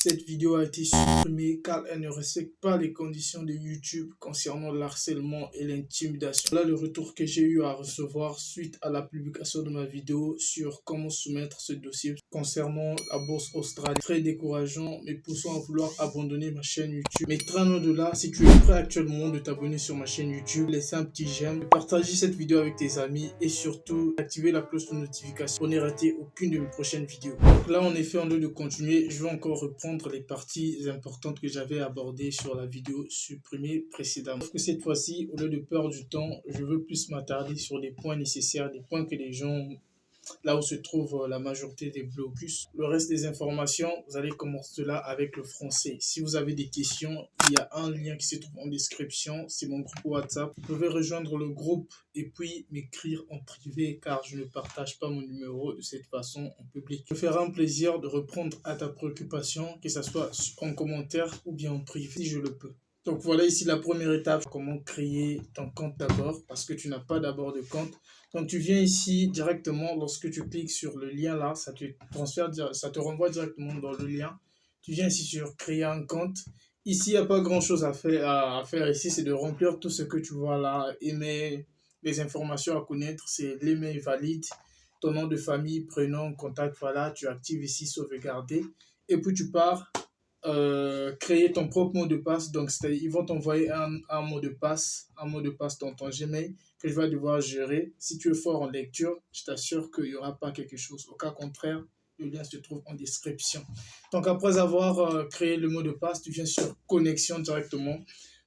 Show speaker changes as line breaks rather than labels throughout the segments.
Cette vidéo a été supprimée car elle ne respecte pas les conditions de YouTube concernant l'harcèlement et l'intimidation. Voilà le retour que j'ai eu à recevoir suite à la publication de ma vidéo sur comment soumettre ce dossier concernant la bourse australienne. Très décourageant, me poussant à vouloir abandonner ma chaîne YouTube. Mais très loin de là, si tu es prêt actuellement de t'abonner sur ma chaîne YouTube, laisse un petit j'aime, partager cette vidéo avec tes amis et surtout activer la cloche de notification pour ne rater aucune de mes prochaines vidéos. Donc là, en effet, en lieu de continuer, je vais encore reprendre les parties importantes que j'avais abordées sur la vidéo supprimée précédemment. Sauf que cette fois-ci, au lieu de perdre du temps, je veux plus m'attarder sur des points nécessaires, des points que les gens, là où se trouve la majorité des blocus. Le reste des informations, vous allez commencer cela avec le français. Si vous avez des questions, il y a un lien qui se trouve en description, c'est mon groupe WhatsApp. Vous pouvez rejoindre le groupe et puis m'écrire en privé car je ne partage pas mon numéro de cette façon en public. Je me ferai un plaisir de répondre à ta préoccupation, que ce soit en commentaire ou bien en privé si je le peux. Donc voilà ici la première étape, comment créer ton compte d'abord parce que tu n'as pas d'abord de compte. Donc tu viens ici directement, lorsque tu cliques sur le lien là, ça te transfère, ça te renvoie directement dans le lien. Tu viens ici sur créer un compte. Ici, il n'y a pas grand chose à faire ici, c'est de remplir tout ce que tu vois là, email, les informations à connaître, c'est l'email valide, ton nom de famille, prénom, contact, voilà, tu actives ici sauvegarder et puis tu pars créer ton propre mot de passe. Donc, ils vont t'envoyer un mot de passe, dans ton Gmail que je vais devoir gérer. Si tu es fort en lecture, je t'assure qu'il n'y aura pas quelque chose. Au cas contraire, le lien se trouve en description. Donc, après avoir créé le mot de passe, tu viens sur connexion directement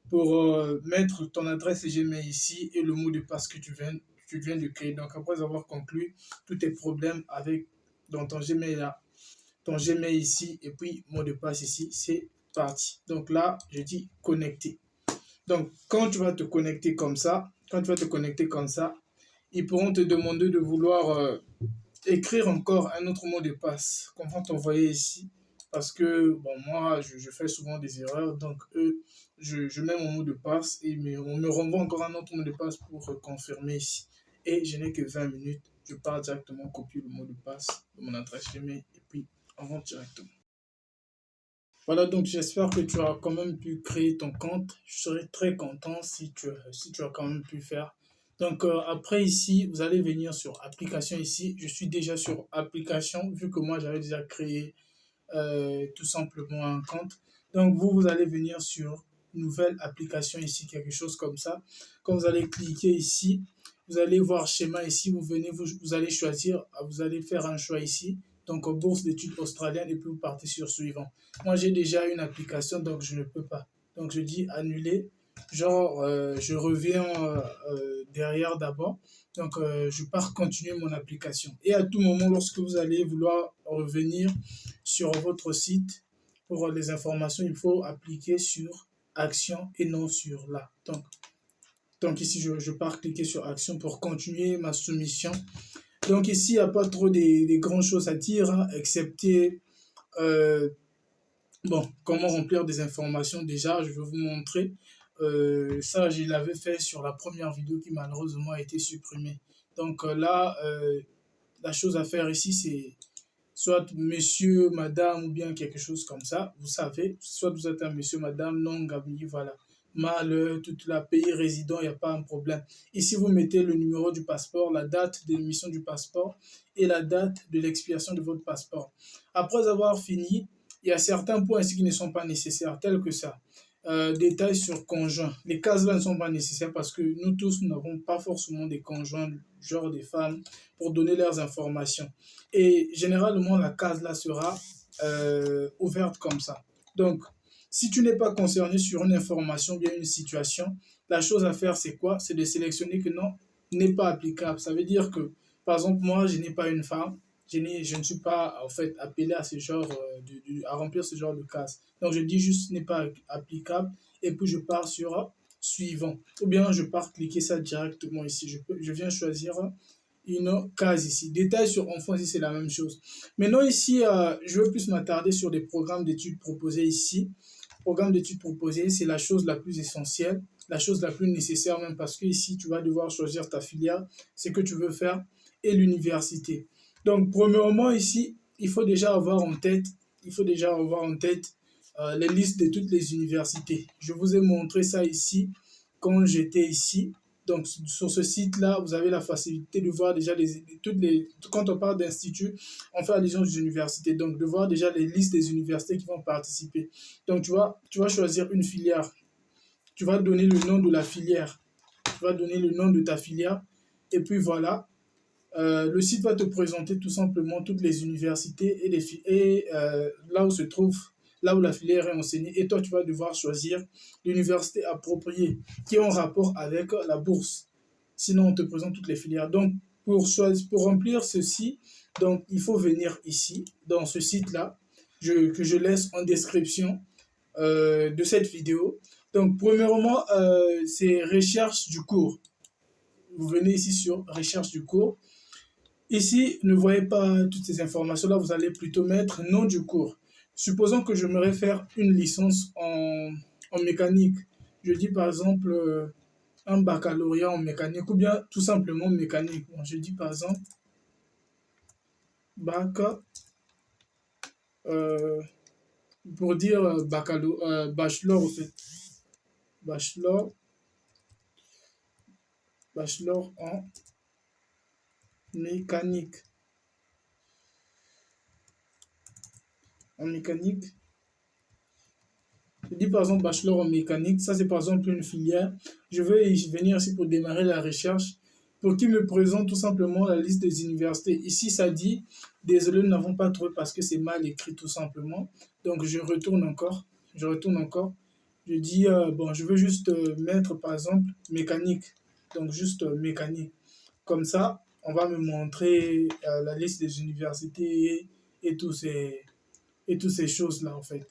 pour mettre ton adresse Gmail ici et le mot de passe que tu viens de créer. Donc, après avoir conclu tous tes problèmes avec dans ton Gmail là, ton Gmail ici et puis mot de passe ici, c'est parti. Donc là, je dis connecter. Donc quand tu vas te connecter comme ça, ils pourront te demander de vouloir écrire encore un autre mot de passe qu'on va t'envoyer ici. Parce que bon, moi, je fais souvent des erreurs. Donc eux, je mets mon mot de passe et on me renvoie encore un autre mot de passe pour confirmer ici. Et je n'ai que 20 minutes. Je pars directement copier le mot de passe de mon adresse Gmail et puis on rentre directement. Voilà, donc j'espère que tu as quand même pu créer ton compte. Je serais très content si tu as quand même pu faire. Donc après ici, vous allez venir sur application ici. Je suis déjà sur application vu que moi j'avais déjà créé tout simplement un compte. Donc vous allez venir sur nouvelle application ici, quelque chose comme ça. Quand vous allez cliquer ici, vous allez voir schéma ici, vous allez choisir, vous allez faire un choix ici. Donc bourse d'études australiennes et puis vous partez sur suivant. Moi j'ai déjà une application donc je ne peux pas. Donc je dis annuler. Genre je reviens derrière d'abord. Donc, je pars continuer mon application. Et à tout moment, lorsque vous allez vouloir revenir sur votre site pour les informations, il faut appliquer sur action et non sur là. Donc ici, je pars cliquer sur action pour continuer ma soumission. Donc ici, il n'y a pas trop des grandes choses à dire, hein, excepté bon, comment remplir des informations. Déjà, je vais vous montrer. Ça, je l'avais fait sur la première vidéo qui malheureusement a été supprimée. Donc là, la chose à faire ici, c'est soit monsieur, madame ou bien quelque chose comme ça. Vous savez, soit vous êtes un monsieur, madame, non, Gabi, voilà. Mal, toute la pays résident, il n'y a pas un problème. Ici, vous mettez le numéro du passeport, la date de l'émission du passeport et la date de l'expiration de votre passeport. Après avoir fini, il y a certains points ici qui ne sont pas nécessaires, tels que ça. Détails sur conjoint. Les cases-là ne sont pas nécessaires parce que nous tous, nous n'avons pas forcément des conjoints, genre des femmes, pour donner leurs informations. Et généralement, la case-là sera ouverte comme ça. Donc, si tu n'es pas concerné sur une information, bien une situation, la chose à faire, c'est quoi? C'est de sélectionner que non, n'est pas applicable. Ça veut dire que, par exemple, moi, je n'ai pas une femme, je ne suis pas en fait appelé à ce genre à remplir ce genre de case. Donc je dis juste n'est pas applicable et puis je pars sur suivant. Ou bien je pars cliquer ça directement ici. Je viens choisir une case ici. Détail sur enfants ici c'est la même chose. Maintenant ici je veux plus m'attarder sur des programmes d'études proposés ici. Programme d'études proposés c'est la chose la plus essentielle, la chose la plus nécessaire même parce que ici tu vas devoir choisir ta filière, ce que tu veux faire et l'université. Donc, premièrement, ici, il faut déjà avoir en tête il faut déjà avoir en tête les listes de toutes les universités. Je vous ai montré ça ici quand j'étais ici. Donc, sur ce site-là, vous avez la facilité de voir déjà quand on parle d'instituts, on fait allusion aux universités. Donc, de voir déjà les listes des universités qui vont participer. Donc, tu vas choisir une filière. Tu vas donner le nom de la filière. Tu vas donner le nom de ta filière. Et puis voilà, le site va te présenter tout simplement toutes les universités là où se trouve, là où la filière est enseignée. Et toi, tu vas devoir choisir l'université appropriée qui est en rapport avec la bourse. Sinon, on te présente toutes les filières. Donc, pour remplir ceci, donc, il faut venir ici, dans ce site-là, que je laisse en description de cette vidéo. Donc, premièrement, c'est recherche du cours. Vous venez ici sur recherche du cours. Ici, ne voyez pas toutes ces informations-là, vous allez plutôt mettre nom du cours. Supposons que j'aimerais faire une licence en mécanique. Je dis par exemple un baccalauréat en mécanique ou bien tout simplement mécanique. Bon, je dis par exemple bac, euh, pour dire bachelor en fait. Bachelor, bachelor en mécanique. En mécanique. Je dis par exemple bachelor en mécanique, ça c'est par exemple une filière. Je vais venir ici pour démarrer la recherche, pour qu'il me présente tout simplement la liste des universités. Ici ça dit, désolé nous n'avons pas trouvé parce que c'est mal écrit tout simplement. Donc je retourne encore, je dis, bon je veux juste mettre par exemple mécanique, donc juste mécanique. Comme ça, on va me montrer la liste des universités et toutes ces choses-là en fait.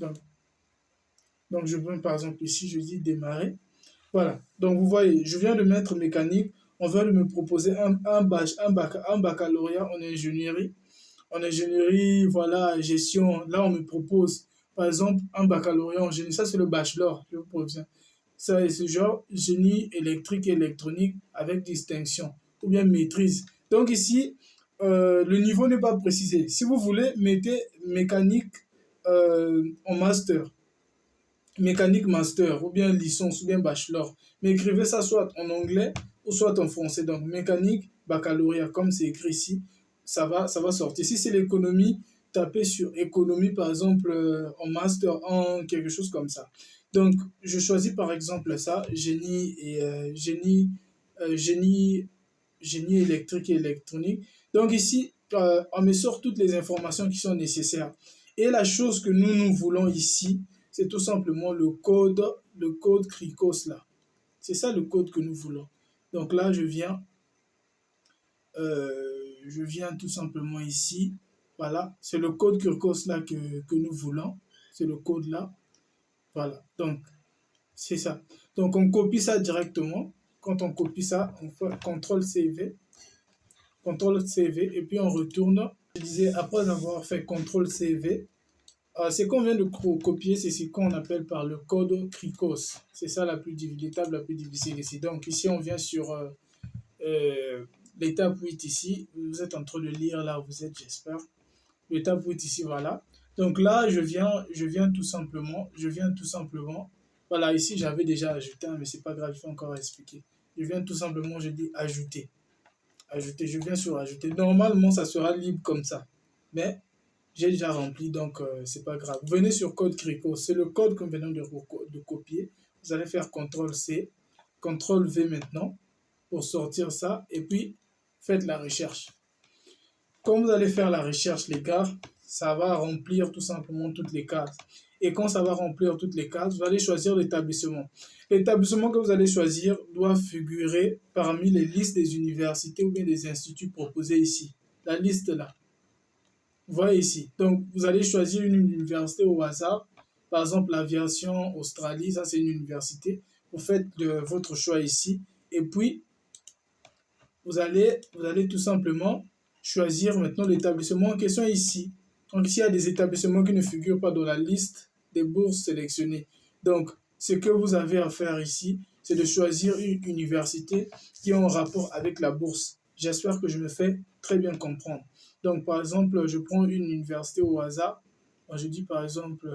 Donc, Donc, je prends par exemple ici, je dis démarrer. Voilà. Donc, vous voyez, je viens de mettre mécanique. On vient de me proposer un baccalauréat en ingénierie. En ingénierie, voilà, gestion. Là, on me propose, par exemple, un baccalauréat en génie. Ça, c'est le bachelor, je vous préviens. Ça, c'est genre génie électrique et électronique avec distinction ou bien maîtrise. Donc, ici, le niveau n'est pas précisé. Si vous voulez, mettez mécanique en master, mécanique master, ou bien licence, ou bien bachelor. Mais écrivez ça soit en anglais ou soit en français. Donc, mécanique, baccalauréat, comme c'est écrit ici, ça va sortir. Si c'est l'économie, tapez sur économie, par exemple, en master, en quelque chose comme ça. Donc, je choisis par exemple ça, génie, génie électrique et électronique. Donc ici, on me sort toutes les informations qui sont nécessaires. Et la chose que nous voulons ici, c'est tout simplement le code CRICOS là. C'est ça le code que nous voulons. Donc là, je viens tout simplement ici. Voilà, c'est le code CRICOS là que nous voulons. C'est le code là. Voilà, donc c'est ça. Donc on copie ça directement. Quand on copie ça, on fait CTRL CV, et puis on retourne. Je disais, après avoir fait CTRL CV, c'est qu'on vient de copier, c'est ce qu'on appelle par le code CRICOS. C'est ça l'étape la plus difficile ici. Donc ici, on vient sur l'étape 8 ici. Vous êtes en train de lire là, vous êtes, j'espère. L'étape 8 ici, voilà. Donc là, je viens tout simplement. Voilà, ici, j'avais déjà ajouté, mais c'est pas grave, il faut encore expliquer. Je viens tout simplement, je dis ajouter. Ajouter, je viens sur ajouter. Normalement, ça sera libre comme ça. Mais j'ai déjà rempli, donc c'est pas grave. Venez sur code CRICO, c'est le code que nous venons de copier. Vous allez faire CTRL-C, CTRL-V maintenant pour sortir ça et puis faites la recherche. Quand vous allez faire la recherche, les gars, ça va remplir tout simplement toutes les cases. Et quand ça va remplir toutes les cases, vous allez choisir l'établissement. L'établissement que vous allez choisir doit figurer parmi les listes des universités ou bien des instituts proposés ici. La liste là. Vous voyez ici. Donc, vous allez choisir une université au hasard. Par exemple, l'aviation Australie, ça c'est une université. Vous faites votre choix ici. Et puis, vous allez tout simplement choisir maintenant l'établissement en question ici. Donc, ici, il y a des établissements qui ne figurent pas dans la liste des bourses sélectionnées. Donc, ce que vous avez à faire ici, c'est de choisir une université qui est en rapport avec la bourse. J'espère que je me fais très bien comprendre. Donc, par exemple, je prends une université au hasard. Moi, je dis par exemple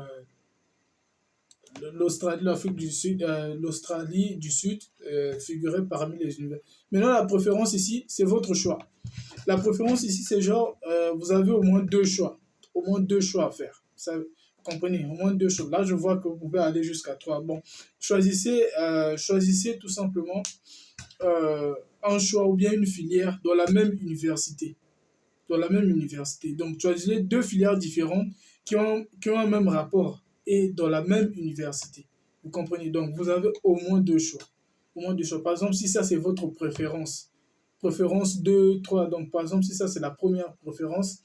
l'Australie, l'Afrique du Sud, l'Australie du Sud figurait parmi les universités. Maintenant, la préférence ici, c'est votre choix. La préférence ici, c'est genre, vous avez au moins deux choix. Au moins deux choix à faire. Ça, vous comprenez? Au moins deux choix. Là, je vois que vous pouvez aller jusqu'à trois. Bon, choisissez tout simplement un choix ou bien une filière dans la même université. Dans la même université. Donc, choisissez deux filières différentes qui ont un même rapport et dans la même université. Vous comprenez? Donc, vous avez au moins deux choix. Au moins deux choix. Par exemple, si ça, c'est votre préférence, préférence 2 3. Donc, par exemple, si ça, c'est la première préférence,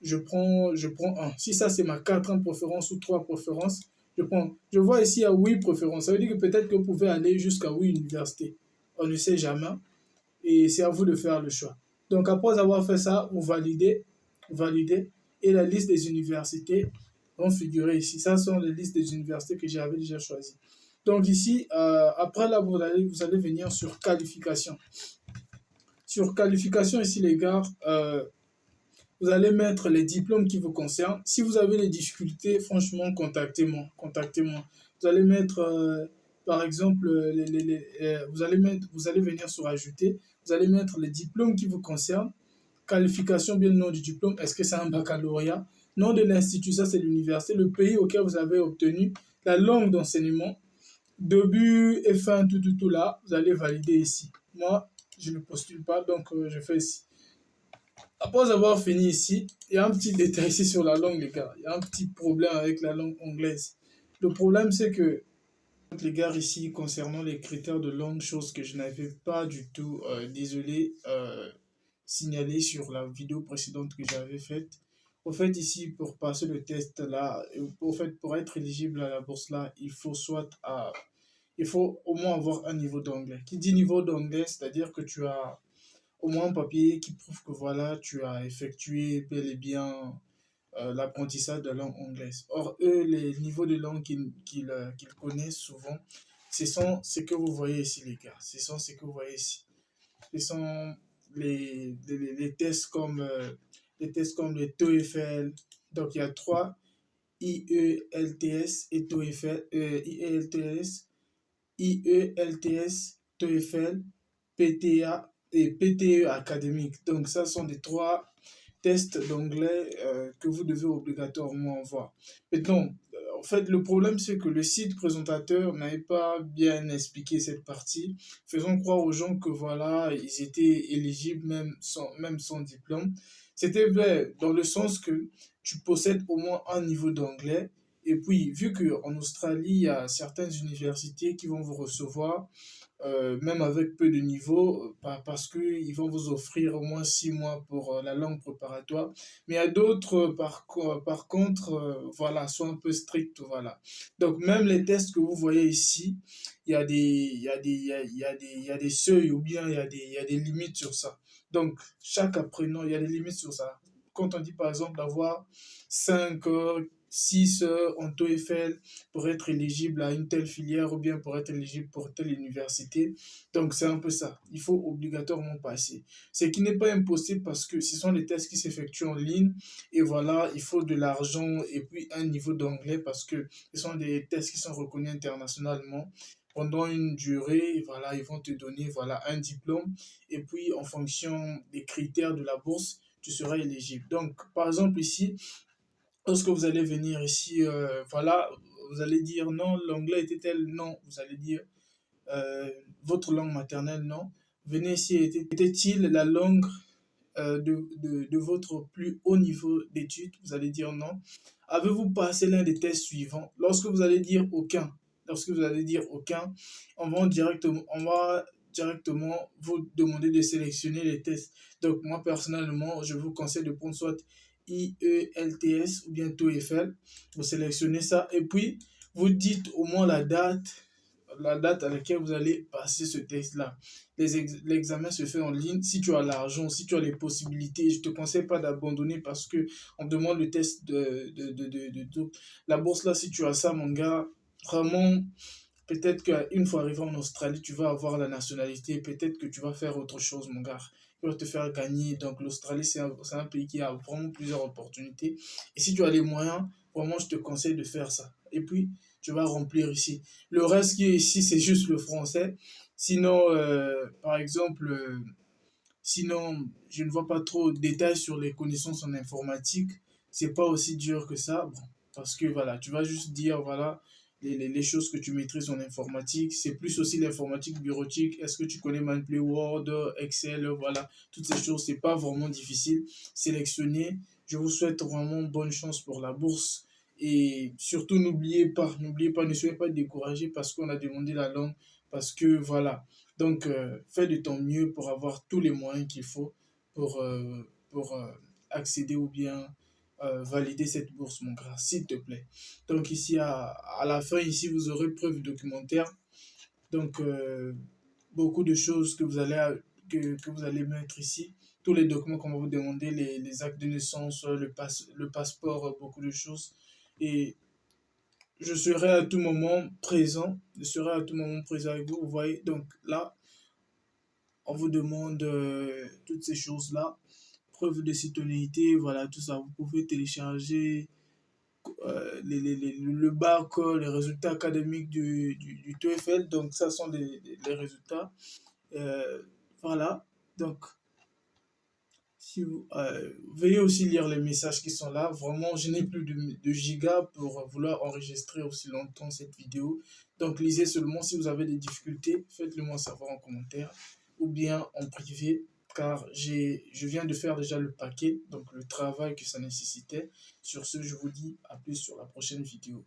je prends un. Si ça, c'est ma quatrième préférence ou trois préférences, je prends. Je vois ici à 8 préférences. Ça veut dire que peut-être que vous pouvez aller jusqu'à 8 universités. On ne sait jamais et c'est à vous de faire le choix. Donc après avoir fait ça, vous validez et la liste des universités vont figurer ici. Ça sont les listes des universités que j'avais déjà choisies. Donc ici, après là, vous allez venir sur qualification. Sur qualification ici, les gars, vous allez mettre les diplômes qui vous concernent. Si vous avez des difficultés, franchement, contactez-moi. Contactez-moi. Vous allez mettre, par exemple, vous allez venir sur ajouter. Vous allez mettre les diplômes qui vous concernent. Qualification, bien le nom du diplôme. Est-ce que c'est un baccalauréat? Nom de l'institut, ça c'est l'université. Le pays auquel vous avez obtenu. La langue d'enseignement. Début et fin, tout là. Vous allez valider ici. Moi, je ne postule pas, donc je fais ici. Après avoir fini ici, il y a un petit détail ici sur la langue, les gars. Il y a un petit problème avec la langue anglaise. Le problème, c'est que, les gars, ici, concernant les critères de langue, chose que je n'avais pas du tout, désolé, signalé sur la vidéo précédente que j'avais faite. Au fait, ici, pour passer le test là, pour être éligible à la bourse là, il faut au moins avoir un niveau d'anglais. Qui dit niveau d'anglais, c'est-à-dire que tu as au moins un papier qui prouve que voilà, tu as effectué bel et bien l'apprentissage de la langue anglaise. Or, eux, les niveaux de langue qu'ils connaissent souvent, ce sont ce que vous voyez ici, les gars. Ce sont ce que vous voyez ici. Ce sont les tests comme le TOEFL. Donc, il y a trois IELTS et TOEFL, IELTS, TOEFL, PTA et PTE académique. Donc, ça sont les trois tests d'anglais que vous devez obligatoirement avoir. Maintenant, en fait, le problème, c'est que le site présentateur n'avait pas bien expliqué cette partie, faisant croire aux gens que voilà, ils étaient éligibles même sans diplôme. C'était vrai, dans le sens que tu possèdes au moins un niveau d'anglais. Et puis, vu qu'en Australie, il y a certaines universités qui vont vous recevoir même avec peu de niveau, parce qu'ils vont vous offrir au moins 6 mois pour la langue préparatoire. Mais il y a d'autres, par contre, voilà, sont un peu stricts, voilà. Donc, même les tests que vous voyez ici, il y a des, il y a des, il y a des seuils ou bien il y a des limites sur ça. Donc, chaque apprenant, il y a des limites sur ça. Quand on dit par exemple d'avoir 5 heures, 6 heures en TOEFL, pour être éligible à une telle filière ou bien pour être éligible pour telle université. Donc, c'est un peu ça. Il faut obligatoirement passer. Ce qui n'est pas impossible parce que ce sont les tests qui s'effectuent en ligne et voilà, il faut de l'argent et puis un niveau d'anglais parce que ce sont des tests qui sont reconnus internationalement. Pendant une durée, voilà, ils vont te donner voilà, un diplôme et puis en fonction des critères de la bourse, tu seras éligible. Donc, par exemple, ici, lorsque vous allez venir ici, voilà, vous allez dire non, l'anglais était tel, non, vous allez dire votre langue maternelle, non. Venez ici, était-il la langue de votre plus haut niveau d'études? Vous allez dire non. Avez-vous passé l'un des tests suivants? Lorsque vous allez dire aucun, on va directement vous demander de sélectionner les tests. Donc, moi, personnellement, je vous conseille de prendre soit IELTS ou bien TOEFL. Vous sélectionnez ça et puis vous dites au moins la date à laquelle vous allez passer ce test-là. L'examen se fait en ligne. Si tu as l'argent, si tu as les possibilités, je ne te conseille pas d'abandonner parce que on demande le test de la bourse là. Si tu as ça, mon gars, vraiment, peut-être qu'une fois arrivé en Australie, tu vas avoir la nationalité. Peut-être que tu vas faire autre chose, mon gars. peuvent te faire gagner. Donc l'Australie, c'est un pays qui a vraiment plusieurs opportunités. Et si tu as les moyens, vraiment, je te conseille de faire ça. Et puis, tu vas remplir ici. Le reste qui est ici, c'est juste le français. Sinon, par exemple, sinon, je ne vois pas trop de détails sur les connaissances en informatique. C'est pas aussi dur que ça. Bon, parce que voilà, tu vas juste dire, voilà, les choses que tu maîtrises en informatique. C'est plus aussi l'informatique bureautique. Est-ce que tu connais manipuler Word, Excel, voilà, toutes ces choses. C'est pas vraiment difficile. Sélectionner. Je vous souhaite vraiment bonne chance pour la bourse. Et surtout, n'oubliez pas, ne soyez pas découragés parce qu'on a demandé la langue. Parce que voilà, donc, fais de ton mieux pour avoir tous les moyens qu'il faut pour, accéder ou bien valider cette bourse, mon gars, s'il te plaît. Donc, ici, à la fin, ici, vous aurez preuve documentaire. Donc, beaucoup de choses que vous allez mettre ici. Tous les documents qu'on va vous demander, les actes de naissance, le passeport, beaucoup de choses. Et je serai à tout moment présent. Je serai à tout moment présent avec vous. Vous voyez, donc là, on vous demande toutes ces choses-là. Preuve de citoyenneté, voilà, tout ça. Vous pouvez télécharger le bac, les résultats académiques du TOEFL. Donc, ça sont les résultats. Euh, voilà. Donc, si vous, veuillez aussi lire les messages qui sont là. Vraiment, je n'ai plus de gigas pour vouloir enregistrer aussi longtemps cette vidéo. Donc, lisez seulement. Si vous avez des difficultés, faites-le moi savoir en commentaire ou bien en privé, car je viens de faire déjà le paquet, donc le travail que ça nécessitait. Sur ce, je vous dis à plus sur la prochaine vidéo.